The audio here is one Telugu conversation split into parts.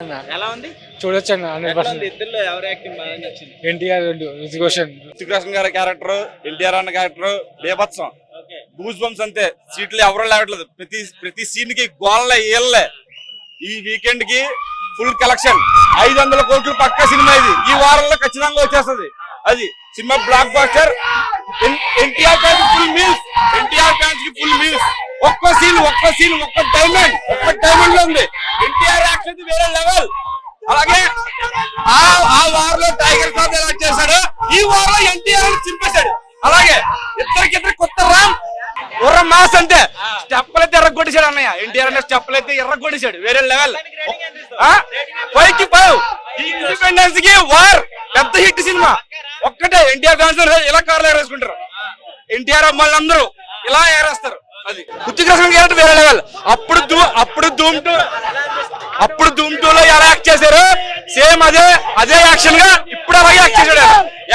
ఎలా ఉంది? చూడొచ్చు అన్న 100%. ఇద్దరు ఎవరు యాక్టింగ్ బాగా నచ్చింది? ఎన్టీఆర్ రితిక్ రోషన్ గారి క్యారెక్టర్, ఎన్టీఆర్ అన్న క్యారెక్టర్ బేభత్సం. గూస్ బంప్స్ అంతే. సీట్లు ఎవరో లేవట్లేదు. ప్రతి సీన్ కి గోళ్ళ ఏళ్ళే. ఈ వీకెండ్ కి ఫుల్ కలెక్షన్ 500 కోట్లు పక్కా సినిమా ఇది. ఈ వారంలో ఖచ్చితంగా వచ్చేస్తుంది. అది cinema blockbuster. NTR fans full meals. NTR fans కి ఫుల్ మీల్స్. ఒక్క సీన్ ఒక్క డైమండ్ లో ఉంది. ఎన్టీఆర్ యాక్షన్ వేరే లెవెల్. అలాగే ఆ వారంలో టైగర్ సాబ్ ఎలా చేశాడు, ఈ వారంలో ఎన్టీఆర్ చింపేశాడు. అలాగే ఇద్దరికిద్దరు కొత్త రామ్ ఉర్ర మాస్ అంతే. స్టెప్పులు అయితే ఎర్రగొట్టేశాడు అన్నయ్య. ఎన్టీఆర్ అనే స్టెప్పులు అయితే ఎర్రగొట్టేశాడు. వేరే లెవెల్. 5కి 5. ఇండిపెండెన్స్ కి వార్ పెద్ద హిట్ సినిమా. ఒక్కటే ఎన్టీఆర్ ఫ్యాన్స్ ఇలా కార్లు ఎగరేసుకుంటారు. ఎన్టీఆర్ అమ్మాయిలు అందరూ ఇలా ఎగరేస్తారు. అది హృతిక్ రోషన్ క్యారెక్టర్ వేరే లెవెల్. అప్పుడు ధూమ్ 2లో ఎలా యాక్ట్ చేశారు సేమ్ అదే యాక్షన్ గా ఇప్పుడు అలాగే యాక్ట్ చేశాడు.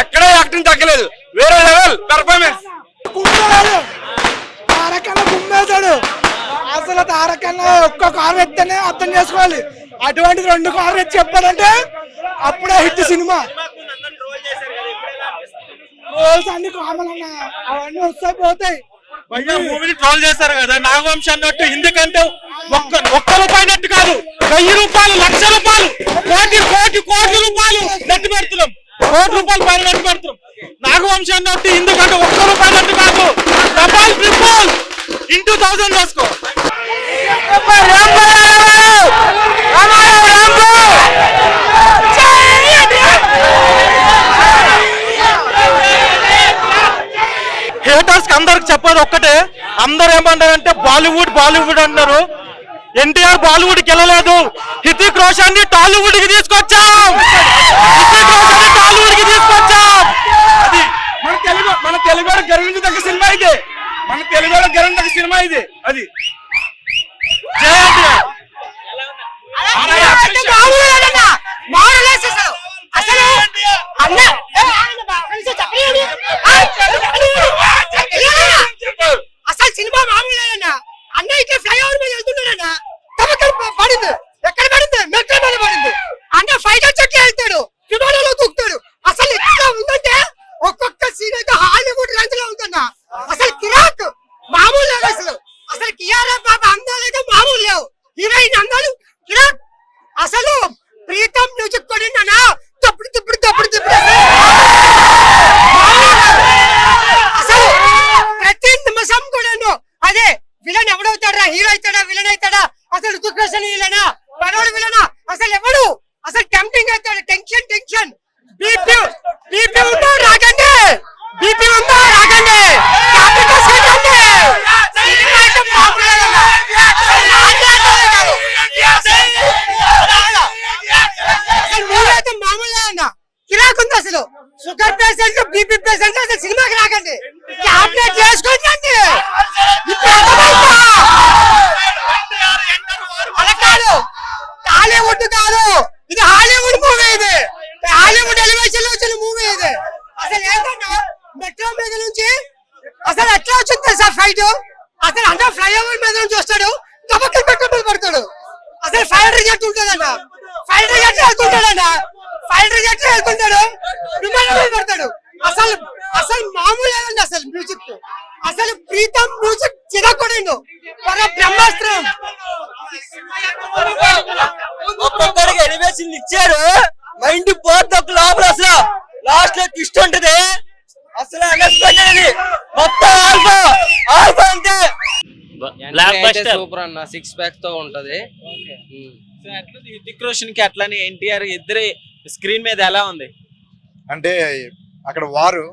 ఎక్కడే యాక్టింగ్ తగ్గలేదు. వేరే లెవెల్ పెర్ఫార్మెన్స్. గుమ్మేశాడు అసలు. తారకన్నా ఒక్క కారు ఎత్తేనే అర్థం చేసుకోవాలి. అటువంటిది 2 కార్లు ఎత్తి చెప్పాడంటే అప్పుడే హిట్ సినిమా. రోల్స్ అన్ని కామన్ అన్న, అవన్నీ వస్తాయి పోతాయి. మూవీని ట్రోల్ చేశారు కదా నాగవంశ అన్నట్టు. ఎందుకంటే ఒక్క రూపాయి నెట్ కాదు, 1000 రూపాయలు, 1,00,000 రూపాయలు, కోటి రూపాయలు నెట్ పెడుతున్నాం. కోటి రూపాయలు పైన నెట్ పెడుతున్నాం. నాగవంశ అన్నట్టు ఎందుకంటే ఒక్క రూపాయి నెట్ కాదు, డబల్ ట్రిపుల్ ఇంటూ 1000 వేసుకో. హేటర్స్ కి అందరికి చెప్పేది ఒక్కటే. అందరు ఏమంటారంటే బాలీవుడ్ అంటారు. ఎన్టీఆర్ బాలీవుడ్ కి వెళ్ళలేదు. హృతిక్ రోషన్ ని టాలీవుడ్ కి తీసుకొచ్చాం. అది మన తెలుగు గర్వించదగ్గ సినిమా ఇది. అది జై ఎన్టీఆర్. అసలు సినిమా మామూలు లేదన్నా. అన్న ఇట్లా ఫ్లైఓవర్ మీద వెళ్తున్నాడన్నా, పడింది. ఎక్కడ పడింది? మెట్రో మీద పడింది. అన్న ఫైటర్ చెట్లు వెళ్తాడు, విమానంలో దూకుతాడు. అసలు ఎట్లా ఉందంటే ఒక్కొక్క సీన్ అయితే హాలీవుడ్ రేంజ్ లో ఉందన్నా. అసలు కిరాక్ మామూలు లేదు. అసలు కియారా బాబా అందాలు అయితే మామూలు లేవు. హీరోయిన్ అందాలు కిరాక్. అసలు ప్రీతం మ్యూజిక్ కొడినా తప్పుడు అసలు ప్రతి నిమిషం కూడా అదే విలన్ ఎవడవుతాడా, హీరో అవుతాడా, విలన్ అవుతాడా, అసలు హృతిక్ రోషన్ విలనా, మనోడు విలనా, అసలు ఎవడు అసలు టెంప్టింగ్ అవుతాడు. టెన్షన్ బీపీ ఉందా రాగండి, మామూలుగా అన్న కిరాక్ ఉంది. అసలు షుగర్ పేషెంట్, బీపీ పేషెంట్ అసలు సినిమాకి రాకండి, టాబ్లెట్ చేసుకోండి. అలా కాదు, టాలీవుడ్ కాదు, ఇది హాలీవుడ్ మూవీ. ఇది హాలీవుడ్ ఎలివేషన్ లో వచ్చిన మూవీ ఇది. అసలు ఏంటంటే మెట్రో మీద నుంచి అసలు ఎట్లా వచ్చింది సార్ ఫైట్. అసలు అంటే ఫ్లైఓవర్ మీద నుంచి వస్తాడు, తమకి పెట్టుబడి పడతాడు. అసలు ఫైర్ రిజెక్ట్ ఉంటుందన్న, ఫైర్ రిజెక్ట్ వెళ్తుంటాడు, విమానం మీద పడతాడు. అసలు మామూలు లేదండి. అసలు మ్యూజిక్ అసలు ప్రీతం మ్యూజిక్ చిరకొడిండు బ్రహ్మాస్త్రం. ఒక్కొక్కడికి ఎలివేషన్ ఇచ్చారు, మైండ్ పోతే ఒక లోపల అసలు లాస్ట్ లో ట్విస్ట్ ఉంటది. అసలు అన్ఎక్స్పెక్టెడ్. మొత్తం ఆల్ఫా అంతే. సూపర్ అన్న, 6 ప్యాక్ తో ఉంటది. హృతిక్ రోషన్ కి అట్లానే ఎన్టీఆర్ ఇద్దరి స్క్రీన్ మీద ఎలా ఉంది అంటే అక్కడ వారు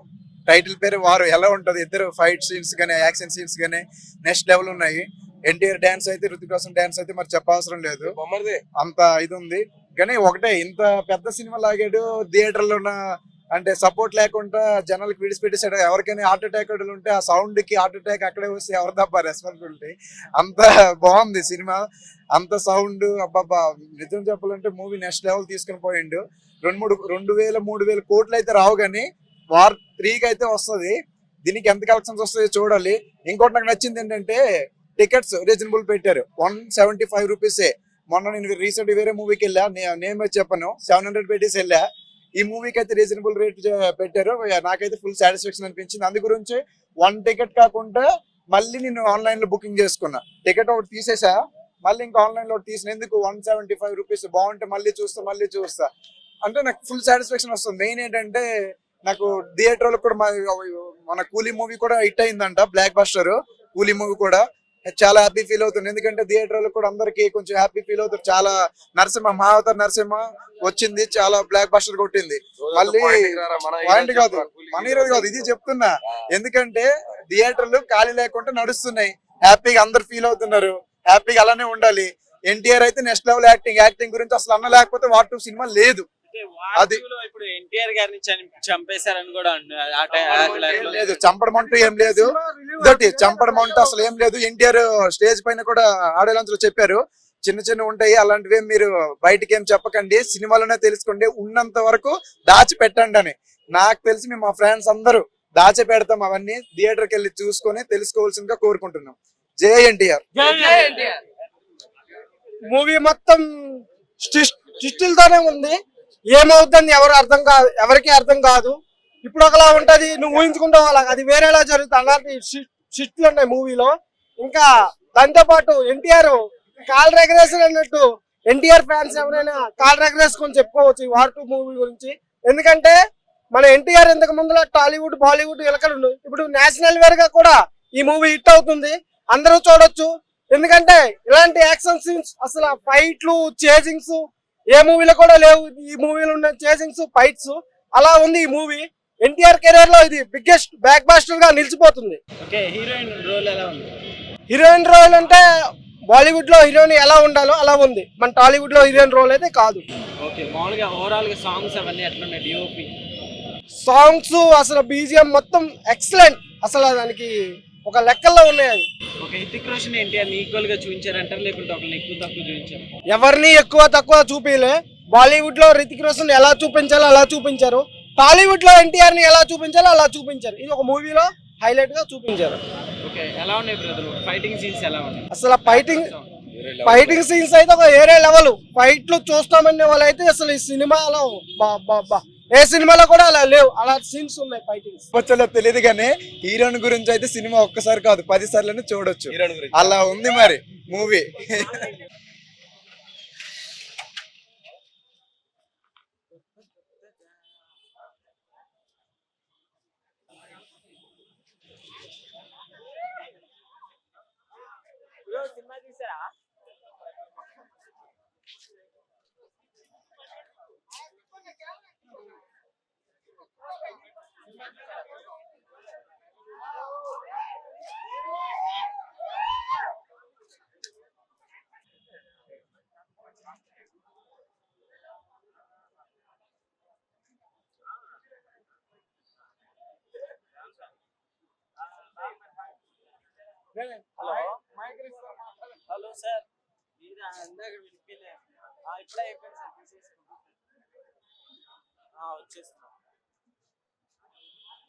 టైటిల్ పేరు వారు ఎలా ఉంటది. ఇద్దరు ఫైట్ సీన్స్ గానీ, యాక్షన్ సీన్స్ గానీ నెక్స్ట్ లెవెల్ ఉన్నాయి. ఎన్టీఆర్ డాన్స్ అయితే, హృతిక్ రోషన్ డాన్స్ అయితే మరి చెప్పవసరం లేదు. అంత ఇది ఉంది. కానీ ఒకటే, ఇంత పెద్ద సినిమా లాగాడు. థియేటర్లో ఉన్న అంటే సపోర్ట్ లేకుండా జనాలకు విడిచిపెట్టేసాడు. ఎవరికైనా హార్ట్ అటాక్ ఉంటే ఆ సౌండ్ కి హార్ట్ అటాక్ అక్కడే వస్తే ఎవరు తప్ప రెస్పాన్సిబిలిటీ. అంత బాగుంది సినిమా, అంత సౌండ్. అబ్బాబ్బా, నిజం చెప్పాలంటే మూవీ నెక్స్ట్ లెవెల్ తీసుకుని పోయిండు. 2,000-3,000 కోట్లు అయితే రావు, కానీ వార్ 3కి అయితే వస్తుంది. దీనికి ఎంత కలెక్షన్స్ వస్తాయో చూడాలి. ఇంకోటి నాకు నచ్చింది ఏంటంటే టికెట్స్ రీజనబుల్ పెట్టారు. 175 రూపీసే. మొన్న నేను రీసెంట్ వేరే మూవీకి వెళ్ళా, నేమ్ చెప్పను, 700 పెట్టేసి వెళ్ళా. ఈ మూవీకి అయితే రీజనబుల్ రేట్ పెట్టారు, నాకైతే ఫుల్ సాటిస్ఫాక్షన్ అనిపించింది. అందు గురించి 1 టికెట్ కాకుండా మళ్ళీ నేను ఆన్లైన్ లో బుకింగ్ చేసుకున్నా. టికెట్ ఒకటి తీసేసా, మళ్ళీ ఇంకా ఆన్లైన్ లో తీసిన. ఎందుకు 175 రూపీస్, బాగుంటే మళ్ళీ చూస్తా అంటే నాకు ఫుల్ సాటిస్ఫాక్షన్ వస్తుంది. మెయిన్ ఏంటంటే నాకు థియేటర్ లో కూడా మన కూలీ మూవీ కూడా హిట్ అయిందంట, బ్లాక్ బస్టర్ కూలీ మూవీ కూడా. చాలా హ్యాపీ ఫీల్ అవుతుంది, ఎందుకంటే థియేటర్ లో కూడా అందరికి కొంచెం హ్యాపీ ఫీల్ అవుతారు. చాలా మహావతార్ నరసింహ వచ్చింది, చాలా బ్లాక్ బస్టర్ కొట్టింది. మళ్ళీ పాయింట్ కాదు, మన హీరోది కాదు, ఇది చెప్తున్నా. ఎందుకంటే థియేటర్లు ఖాళీ లేకుండా నడుస్తున్నాయి, హ్యాపీగా అందరు ఫీల్ అవుతున్నారు. హ్యాపీగా అలానే ఉండాలి. ఎన్టీఆర్ అయితే నెక్స్ట్ లెవెల్ యాక్టింగ్ గురించి అసలు అన్న లేకపోతే వార్ 2 సినిమా లేదు. అది ఇప్పుడు ఎన్టీఆర్ గారిని చంపేశారని కూడా లేదు, చంపడం అంటూ ఏం లేదు. ఇదొకటి చంపడం అంటూ అసలు ఏం లేదు. ఎన్టీఆర్ స్టేజ్ పైన కూడా ఆడియో లాంచ్ లో చెప్పారు, చిన్న ఉంటాయి అలాంటివి మీరు బయటకి ఏం చెప్పకండి, సినిమాలోనే తెలుసుకోండి, ఉన్నంత వరకు దాచి పెట్టండి అని. నాకు తెలిసి మేము మా ఫ్రెండ్స్ అందరూ దాచి పెడతాం, అవన్నీ థియేటర్కి వెళ్ళి చూసుకొని తెలుసుకోవాల్సిందిగా కోరుకుంటున్నాం. జై ఎన్టీఆర్. మూవీ మొత్తం ట్విస్టులతోనే ఉంది, ఏమవుతుందని ఎవరికి అర్థం కాదు. ఇప్పుడు ఒకలా ఉంటది, నువ్వు ఊహించుకుంటావు అలా, అది వేరేలా జరుగుతుంది. అలాంటి ట్విస్టులు ఉన్నాయి మూవీలో. ఇంకా దాంతో పాటు ఎన్టీఆర్ కాల్ రెగ్రేషన్ అన్నట్టు, ఎన్టీఆర్ ఫ్యాన్స్ ఎవరైనా కాల్ రెగ్రేసుకొని చెప్పుకోవచ్చు ఈ వార్ 2 మూవీ గురించి. ఎందుకంటే మన ఎన్టీఆర్ ఇంతకు ముందులో టాలీవుడ్ బాలీవుడ్ ఎలకలు, ఇప్పుడు నేషనల్ వేర్ గా కూడా ఈ మూవీ హిట్ అవుతుంది, అందరూ చూడొచ్చు. ఎందుకంటే ఇలాంటి యాక్షన్ సీన్స్, అసలు ఫైట్లు చేజింగ్స్ ఏ మూవీలో కూడా లేవు. ఈ మూవీలో ఉన్న చేజింగ్స్ ఫైట్స్ అలా ఉంది ఈ మూవీ. ఎన్టీఆర్ కెరీర్ లో ఇది బిగ్గెస్ట్ బ్లాక్ బస్టర్ గా నిలిచిపోతుంది. హీరోయిన్ రోల్ అంటే బాలీవుడ్ లో హీరోయిన్ ఎలా ఉండాలో అలా ఉంది, మన టాలీవుడ్ లో హీరోయిన్ రోల్ అయితే కాదు. సాంగ్స్ అసలు బీజిఎం మొత్తం ఎక్సలెంట్, అసలు దానికి ఒక లెక్కల్లో ఉన్నాయి. అది ఎవరిని ఎక్కువ తక్కువ చూపించలే. బాలీవుడ్ లో రితిక్ రోషన్ ఎలా చూపించాలో అలా చూపించారు, టాలీవుడ్ లో ఎన్టీఆర్ ని ఎలా చూపించాలో అలా చూపించారు. ఇది ఒక మూవీలో హైలైట్ గా చూపించారు. అసలు ఫైటింగ్ సీన్స్ అయితే ఒక ఏరే లెవెల్. ఫైట్లు చూస్తామనే వాళ్ళైతే అసలు ఈ సినిమాలో ఏ సినిమాలో కూడా అలా లేవు, అలా సీన్స్ ఉన్నాయి ఫైటింగ్స్. వచ్చలో తెలియదు కానీ హీరోయిన్ గురించి అయితే సినిమా ఒక్కసారి కాదు 10 సార్లు చూడొచ్చు, అలా ఉంది మరి మూవీ. హలో సార్, ఇప్పుడే అయిపోయింది సార్, వచ్చేస్తున్నాం.